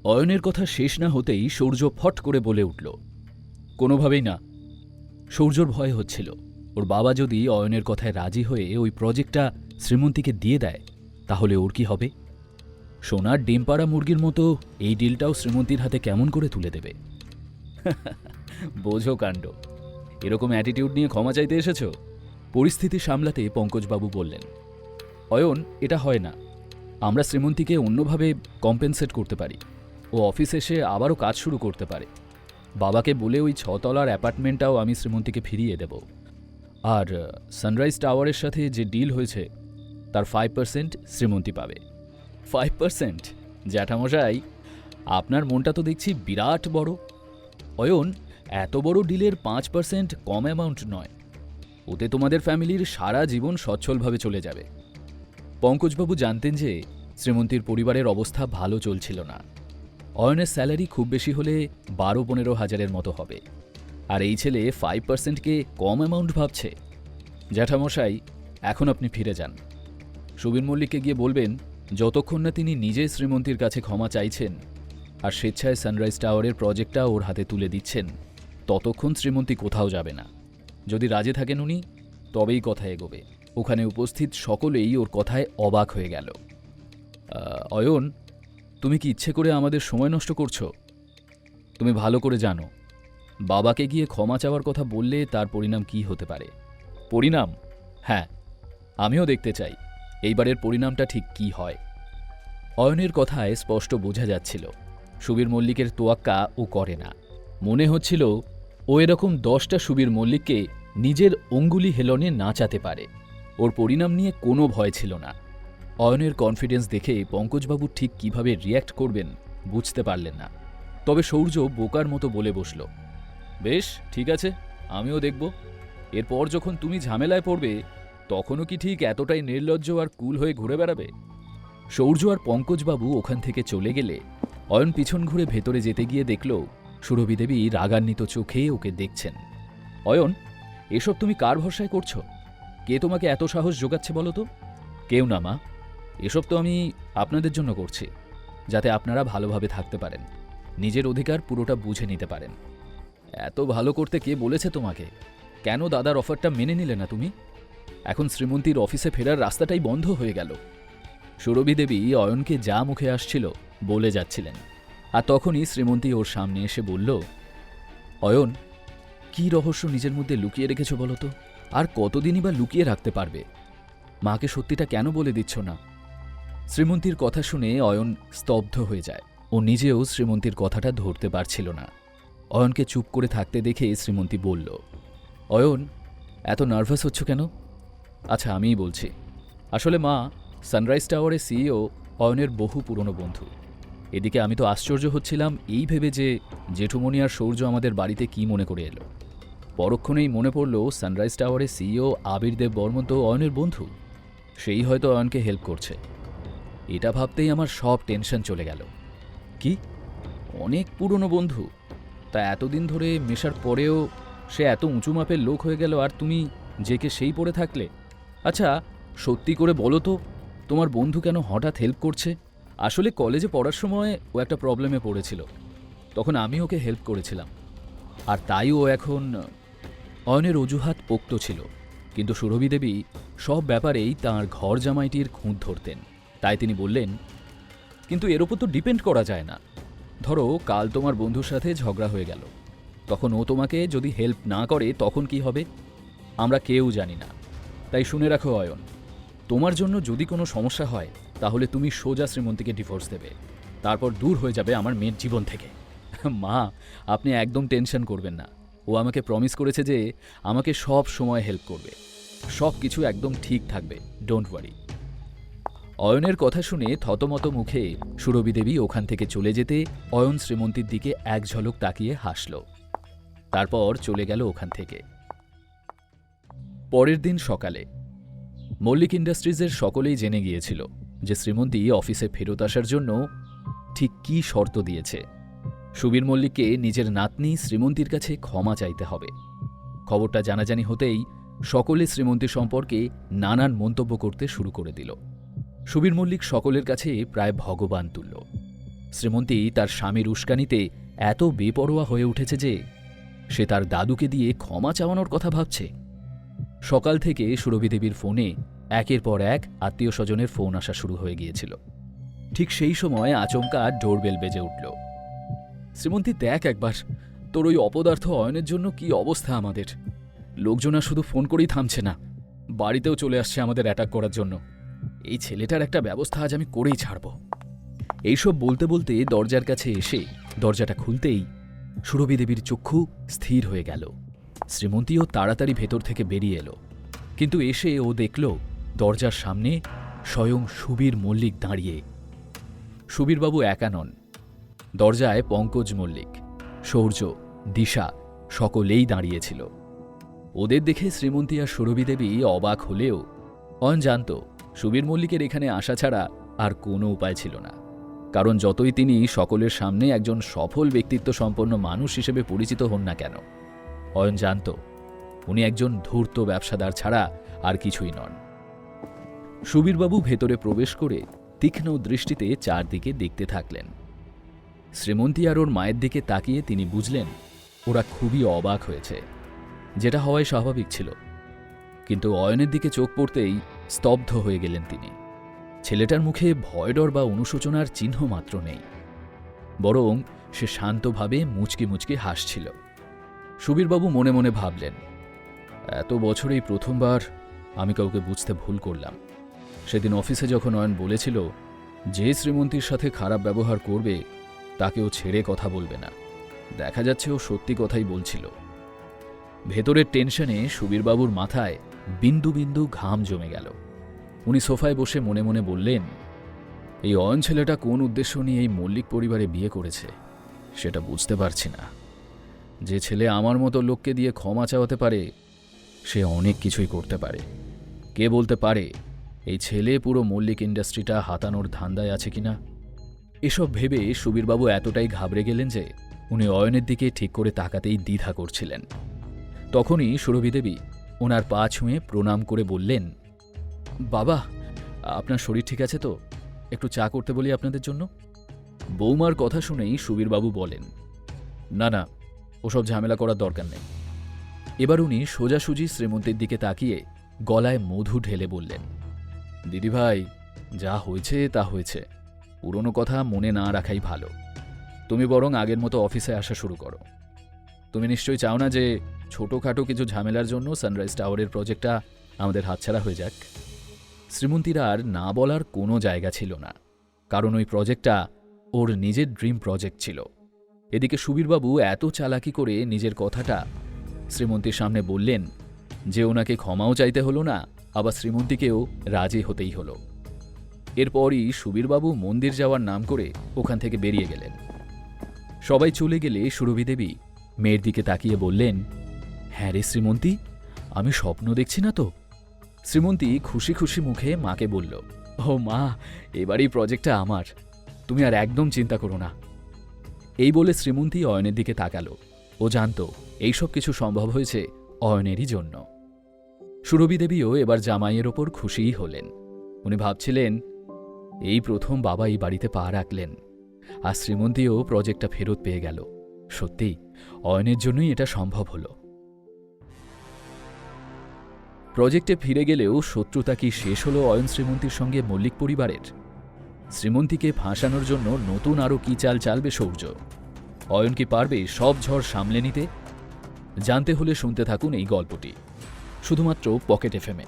অয়নের কথা শেষ না হতেই সূর্য ফট করে বলে উঠল, কোনোভাবেই না। সূর্যর ভয় হচ্ছিল ওর বাবা যদি অয়নের কথায় রাজি হয়ে ওই প্রজেক্টটা শ্রীমন্তীকে দিয়ে দেয় তাহলে ওর কি হবে। সোনার ডিম পাড়া মুরগির মতো এই ডিলটাও শ্রীমন্তীর হাতে কেমন করে তুলে দেবে। বোঝো কাণ্ড। এরকম অ্যাটিটিউড নিয়ে ক্ষমা চাইতে এসেছ? পরিস্থিতি সামলাতে পঙ্কজবাবু বললেন, অয়ন, এটা হয় না। আমরা শ্রীমন্তীকে অন্যভাবে কম্পেনসেট করতে পারি। ও অফিস এসে আবারও কাজ শুরু করতে পারে। বাবাকে বলে ওই 6 তলার অ্যাপার্টমেন্টটাও আমি শ্রীমন্তীকে ফিরিয়ে দেব। আর সানরাইজ টাওয়ারের সাথে যে ডিল হয়েছে তার 5% শ্রীমন্তী পাবে। 5%? জ্যাঠামশাই, আপনার মনটা তো দেখছি বিরাট বড়। অয়ন, এত বড় ডিলের 5% কম অ্যামাউন্ট নয়। ওতে তোমাদের ফ্যামিলির সারা জীবন সচ্ছলভাবে চলে যাবে। পঙ্কজবাবু জানতেন যে শ্রীমন্তীর পরিবারের অবস্থা ভালো চলছিল না। অয়নের স্যালারি খুব বেশি হলে 12-15 হাজারের মতো হবে। আর এই ছেলে 5%কে কম অ্যামাউন্ট ভাবছে। জ্যাঠামশাই, এখন আপনি ফিরে যান। সুবীর মল্লিককে গিয়ে বলবেন যতক্ষণ না তিনি নিজে শ্রীমন্তীর কাছে ক্ষমা চাইছেন আর স্বেচ্ছায় সানরাইজ টাওয়ারের প্রজেক্টটা ওর হাতে তুলে দিচ্ছেন, ততক্ষণ শ্রীমন্তী কোথাও যাবে না। যদি রাজি থাকেন উনি, তবেই কথা এগোবে। ওখানে উপস্থিত সকলেই ওর কথায় অবাক হয়ে গেল। অয়ন, তুমি কি ইচ্ছে করে আমাদের সময় নষ্ট করছো? তুমি ভালো করে জানো বাবাকে গিয়ে ক্ষমা চাওয়ার কথা বললে তার পরিণাম কি হতে পারে। পরিণাম? হ্যাঁ, আমিও দেখতে চাই এইবারের পরিণামটা ঠিক কি হয়। অয়নের কথায় স্পষ্ট বোঝা যাচ্ছিল সুবীর মল্লিকের তোয়াক্কা ও করে না। মনে হচ্ছিল ও এরকম 10টা সুবীর মল্লিককে নিজের অঙ্গুলি হেলনে নাচাতে পারে। ওর পরিণাম নিয়ে কোনো ভয় ছিল না। অয়নের কনফিডেন্স দেখে পঙ্কজবাবু ঠিক কিভাবে রিয়্যাক্ট করবেন বুঝতে পারলেন না। তবে সূর্য বোকার মতো বলে বসল, বেশ ঠিক আছে, আমিও দেখব। এরপর যখন তুমি ঝামেলায় পড়বে তখনও কি ঠিক এতটাই নির্লজ্জ আর কুল হয়ে ঘুরে বেড়াবে? সূর্য আর পঙ্কজবাবু ওখান থেকে চলে গেলে অয়ন পিছন ঘুরে ভেতরে যেতে গিয়ে দেখল সুরভি দেবী রাগান্বিত চোখে ওকে দেখছেন। অয়ন, এসব তুমি কার ভরসায় করছো? কে তোমাকে এত সাহস জোগাচ্ছে বলো তো? কেউ না মা, এসব তো আমি আপনাদের জন্য করছি, যাতে আপনারা ভালোভাবে থাকতে পারেন, নিজের অধিকার পুরোটা বুঝে নিতে পারেন। এত ভালো করতে কে বলেছে তোমাকে? কেন দাদার অফারটা মেনে নিলে না তুমি? এখন শ্রীমন্তীর অফিসে ফেরার রাস্তাটাই বন্ধ হয়ে গেল। সুরভি দেবী অয়নকে যা মুখে আসছিল বলে যাচ্ছিলেন, আর তখনই শ্রীমন্তী ওর সামনে এসে বলল, অয়ন, কি রহস্য নিজের মধ্যে লুকিয়ে রেখেছো বলো তো? আর কতদিনই বা লুকিয়ে রাখতে পারবে? মাকে সত্যিটা কেন বলে দিচ্ছ না? শ্রীমন্তীর কথা শুনে অয়ন স্তব্ধ হয়ে যায়। ও নিজেও শ্রীমন্তীর কথাটা ধরতে পারছিল না। অয়নকে চুপ করে থাকতে দেখে শ্রীমন্তী বলল, অয়ন, এত নার্ভাস হচ্ছ কেন? আচ্ছা, আমিই বলছি। আসলে মা, সানরাইজ টাওয়ারের সিইও অয়নের বহু পুরনো বন্ধু। এদিকে আমি তো আশ্চর্য হচ্ছিলাম এই ভেবে যে জেঠুমণি আর সূর্য আমাদের বাড়িতে কি মনে করে এলো। পরক্ষণেই মনে পড়ল সানরাইজ টাওয়ারের সিইও আবির দেব বর্মন তো অয়নের বন্ধু। সেই হয়তো অয়নকে হেল্প করছে। এটা ভাবতেই আমার সব টেনশন চলে গেল। কি, অনেক পুরনো বন্ধু? তা এতদিন ধরে মেশার পরেও সে এত উঁচু মাপের লোক হয়ে গেল আর তুমি জেকে সেই পড়ে থাকলে? আচ্ছা, সত্যি করে বলো তো, তোমার বন্ধু কেন হঠাৎ হেল্প করছে? আসলে কলেজে পড়ার সময় ও একটা প্রবলেমে পড়েছিল, তখন আমি ওকে হেল্প করেছিলাম, আর তাই ও এখন। অয়নের অজুহাত পোক্ত ছিল, কিন্তু সুরভি দেবী সব ব্যাপারেই তাঁর ঘর জামাইটির খুঁত ধরতেন। তাই তিনি বললেন, কিন্তু এর ওপর তো ডিপেন্ড করা যায় না। ধরো কাল তোমার বন্ধুর সাথে ঝগড়া হয়ে গেল, তখন ও তোমাকে যদি হেল্প না করে তখন কি হবে আমরা কেউ জানি না। তাই শুনে রাখো অয়ন, তোমার জন্য যদি কোনো সমস্যা হয় তাহলে তুমি সোজা শ্রীমন্তীকে ডিভোর্স দেবে, তারপর দূর হয়ে যাবে আমার মেয়ের জীবন থেকে। মা, আপনি একদম টেনশন করবেন না। ও আমাকে প্রমিস করেছে যে আমাকে সব সময় হেল্প করবে, সব কিছু একদম ঠিক থাকবে, ডোন্ট ওয়ারি। অয়নের কথা শুনে থতমত মুখে সুরভি দেবী ওখান থেকে চলে যেতে অয়ন শ্রীমন্তীর দিকে এক ঝলক তাকিয়ে হাসল, তারপর চলে গেল ওখান থেকে। পরের দিন সকালে মল্লিক ইন্ডাস্ট্রিজের সকলেই জেনে গিয়েছিল যে শ্রীমন্তী অফিসে ফেরত আসার জন্য ঠিক কী শর্ত দিয়েছে। সুবীর মল্লিককে নিজের নাতনি শ্রীমন্তীর কাছে ক্ষমা চাইতে হবে। খবরটা জানাজানি হতেই সকলে শ্রীমন্তী সম্পর্কে নানান মন্তব্য করতে শুরু করে দিল। সুবীর মল্লিক সকলের কাছে প্রায় ভগবান তুল্য। শ্রীমন্তী তার স্বামীর উস্কানিতে এত বেপরোয়া হয়ে উঠেছে যে সে তার দাদুকে দিয়ে ক্ষমা চাওয়ানোর কথা ভাবছে। সকাল থেকে সুরভি দেবীর ফোনে একের পর এক আত্মীয় স্বজনের ফোন আসা শুরু হয়ে গিয়েছিল। ঠিক সেই সময় আচমকা ডোরবেল বেজে উঠল। শ্রীমন্তী, দেখ একবার, তোর ওই অপদার্থ অয়নের জন্য কি অবস্থা আমাদের। লোকজনা শুধু ফোন করেই থামছে না, বাড়িতেও চলে আসছে আমাদের অ্যাটাক করার জন্য। এই ছেলেটার একটা ব্যবস্থা আজ আমি করেই ছাড়ব। এইসব বলতে বলতে দরজার কাছে এসে দরজাটা খুলতেই সুরভি দেবীর চক্ষু স্থির হয়ে গেল। শ্রীমন্তীও তাড়াতাড়ি ভেতর থেকে বেরিয়ে এলো, কিন্তু এসে ও দেখল দরজার সামনে স্বয়ং সুবীর মল্লিক দাঁড়িয়ে। সুবীরবাবু একা নন, দরজায় পঙ্কজ মল্লিক, সৌর্য, দিশা সকলেই দাঁড়িয়েছিল। ওদের দেখে শ্রীমন্তী আর সুরভি দেবী অবাক হলেও অয়ন জানত সুবীর মল্লিকের এখানে আসা ছাড়া আর কোনো উপায় ছিল না। কারণ যতই তিনি সকলের সামনে একজন সফল ব্যক্তিত্ব সম্পন্ন মানুষ হিসেবে পরিচিত হন না কেন, অয়ন জানত উনি একজন ধূর্ত ব্যবসাদার ছাড়া আর কিছুই নন। সুবীরবাবু ভেতরে প্রবেশ করে তীক্ষ্ণ দৃষ্টিতে চারদিকে দেখতে থাকলেন। শ্রীমন্তী আর ওর মায়ের দিকে তাকিয়ে তিনি বুঝলেন ওরা খুবই অবাক হয়েছে, যেটা হওয়াই স্বাভাবিক ছিল। কিন্তু অয়নের দিকে চোখ পড়তেই স্তব্ধ হয়ে গেলেন তিনি। ছেলেটার মুখে ভয়ডর বা অনুশোচনার চিহ্ন মাত্র নেই, বরং সে শান্তভাবে মুচকি মুচকি হাসছিল। সুবীরবাবু মনে মনে ভাবলেন, এত বছরেই প্রথমবার আমি কাউকে বুঝতে ভুল করলাম। সেদিন অফিসে যখন অয়ন বলেছিল যে শ্রীমন্তীর সাথে খারাপ ব্যবহার করবে তাকেও ছেড়ে কথা বলবে না, দেখা যাচ্ছে ও সত্যি কথাই বলছিল। ভেতরের টেনশনে সুবীরবাবুর মাথায় বিন্দু বিন্দু ঘাম জমে গেল। উনি সোফায় বসে মনে মনে বললেন, এই অয়ন ছেলেটা কোন উদ্দেশ্য নিয়ে এই মল্লিক পরিবারে বিয়ে করেছে সেটা বুঝতে পারছি না। যে ছেলে আমার মতো লোককে দিয়ে ক্ষমা চাওয়াতে পারে সে অনেক কিছুই করতে পারে। কে বলতে পারে এই ছেলে পুরো মল্লিক ইন্ডাস্ট্রিটা হাতানোর ধান্দায় আছে কিনা। এসব ভেবে সুবীরবাবু এতটাই ঘাবড়ে গেলেন যে উনি অয়নের দিকে ঠিক করে তাকাতেই দ্বিধা করছিলেন। তখনই সুরভি দেবী ওনার পা ছুঁয়ে প্রণাম করে বললেন, বাবা, আপনার শরীর ঠিক আছে তো? একটু চা করতে বলি আপনাদের জন্য। বৌমার কথা শুনেই সুবীরবাবু বলেন, না না, ওসব ঝামেলা করার দরকার নেই। এবার উনি সোজাসুজি শ্রীমন্তীর দিকে তাকিয়ে গলায় মধু ঢেলে বললেন, দিদিভাই, যা হয়েছে তা হয়েছে, পুরনো কথা মনে না রাখাই ভালো। তুমি বরং আগের মতো অফিসে আসা শুরু করো। তুমি নিশ্চয়ই চাও না যে ছোটোখাটো কিছু ঝামেলার জন্য সানরাইজ টাওয়ারের প্রজেক্টটা আমাদের হাতছাড়া হয়ে যাক। শ্রীমন্তীর আর না বলার কোনো জায়গা ছিল না, কারণ ওই প্রজেক্টটা ওর নিজের ড্রিম প্রজেক্ট ছিল। এদিকে সুবীরবাবু এত চালাকি করে নিজের কথাটা শ্রীমন্তীর সামনে বললেন যে ওনাকে ক্ষমাও চাইতে হলো না, আবার শ্রীমন্তীকেও রাজি হতেই হলো। এরপরই সুবীরবাবু মন্দির যাওয়ার নাম করে ওখান থেকে বেরিয়ে গেলেন। সবাই চলে গেলে সুরভি দেবী মেয়ের দিকে তাকিয়ে বললেন, হ্যাঁ রে শ্রীমন্তী, আমি স্বপ্ন দেখছি না তো? শ্রীমন্তী খুশি খুশি মুখে মাকে বলল, ও মা, এবারই প্রজেক্টটা আমার, তুমি আর একদম চিন্তা করো না। এই বলে শ্রীমন্তী অয়নের দিকে তাকালো। ও জানত এইসব কিছু সম্ভব হয়েছে অয়নেরই জন্য। সুরভি দেবীও এবার জামাইয়ের ওপর খুশিই হলেন। উনি ভাবছিলেন, এই প্রথম বাবা এই বাড়িতে পা রাখলেন, আর শ্রীমন্তীও প্রজেক্টটা ফেরত পেয়ে গেল। সত্যি অয়নের জন্যই এটা সম্ভব হলো। প্রজেক্টে ফিরে গেলেও শত্রুতা কি শেষ হলো অয়ন শ্রীমন্তীর সঙ্গে মল্লিক পরিবারের? শ্রীমন্তীকে ফাঁসানোর জন্য নতুন আরও কি চাল চালবে সৌর্য? অয়ন কি পারবে সব ঝড় সামলে নিতে? জানতে হলে শুনতে থাকুন এই গল্পটি, শুধুমাত্র পকেট এফএমে।